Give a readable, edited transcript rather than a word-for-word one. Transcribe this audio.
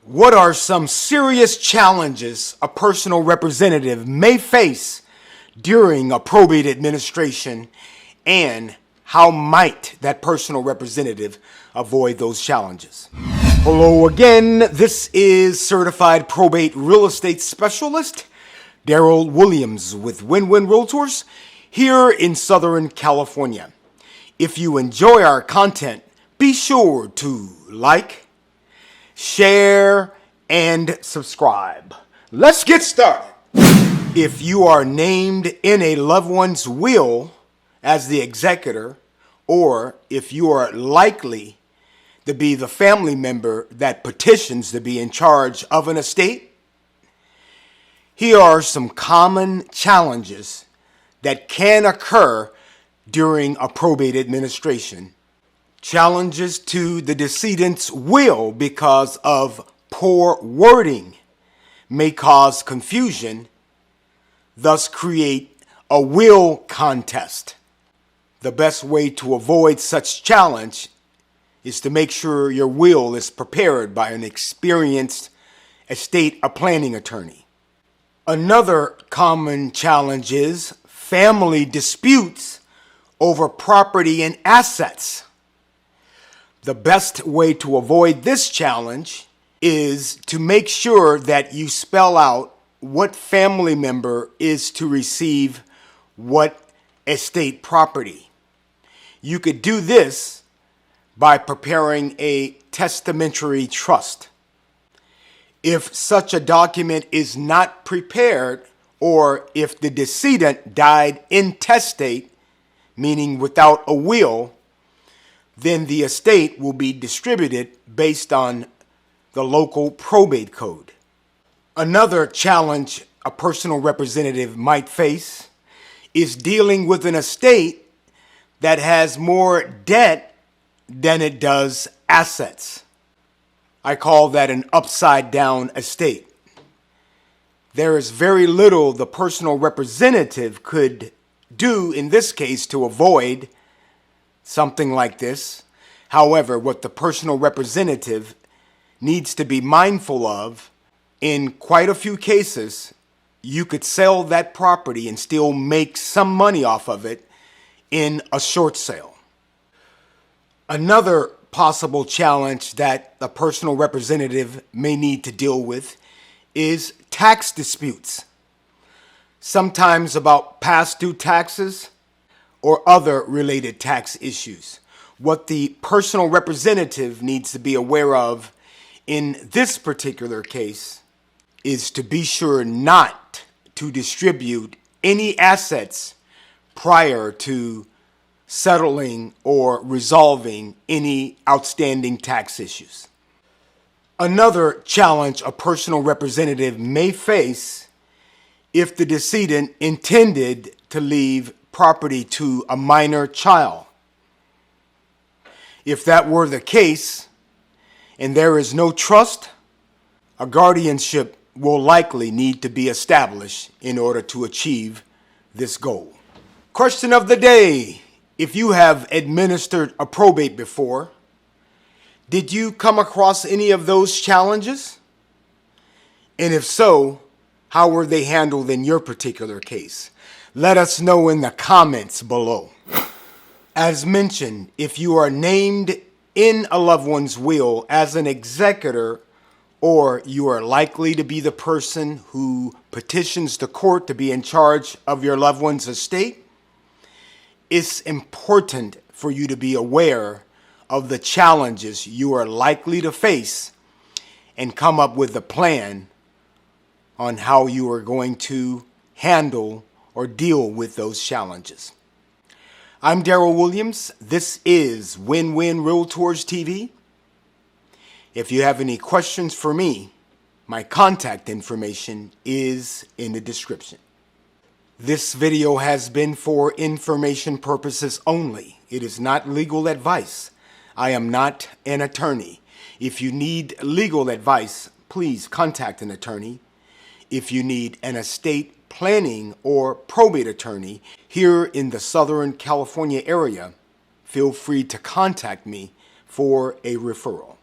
What are some serious challenges a personal representative may face during a probate administration, and how might that personal representative avoid those challenges? Hello again, this is Certified Probate Real Estate Specialist Daryl Williams with Win-Win Realtors here in Southern California. If you enjoy our content, be sure to like, share, and subscribe. Let's get started. If you are named in a loved one's will as the executor, or if you are likely to be the family member that petitions to be in charge of an estate, here are some common challenges that can occur during a probate administration. Challenges to the decedent's will because of poor wording may cause confusion, thus create a will contest. The best way to avoid such challenge is to make sure your will is prepared by an experienced estate planning attorney. Another common challenge is family disputes over property and assets. The best way to avoid this challenge is to make sure that you spell out what family member is to receive what estate property. You could do this by preparing a testamentary trust. If such a document is not prepared, or if the decedent died intestate, meaning without a will, then the estate will be distributed based on the local probate code. Another challenge a personal representative might face is dealing with an estate that has more debt than it does assets. I call that an upside down estate. There is very little the personal representative could do in this case to avoid something like this. However, what the personal representative needs to be mindful of, in quite a few cases, you could sell that property and still make some money off of it in a short sale. Another possible challenge that a personal representative may need to deal with is tax disputes, sometimes about past due taxes or other related tax issues. What the personal representative needs to be aware of in this particular case is to be sure not to distribute any assets prior to settling or resolving any outstanding tax issues. Another challenge a personal representative may face if the decedent intended to leave property to a minor child. If that were the case and there is no trust, a guardianship will likely need to be established in order to achieve this goal. Question of the day: if you have administered a probate before, did you come across any of those challenges? And if so, how were they handled in your particular case? Let us know in the comments below. As mentioned, if you are named in a loved one's will as an executor, or you are likely to be the person who petitions the court to be in charge of your loved one's estate, it's important for you to be aware of the challenges you are likely to face and come up with a plan on how you are going to handle or deal with those challenges. I'm Daryl Williams. This is Win-Win Realtors TV. If you have any questions for me, my contact information is in the description. This video has been for information purposes only. It is not legal advice. I am not an attorney. If you need legal advice, please contact an attorney. If you need an estate planning or probate attorney here in the Southern California area, feel free to contact me for a referral.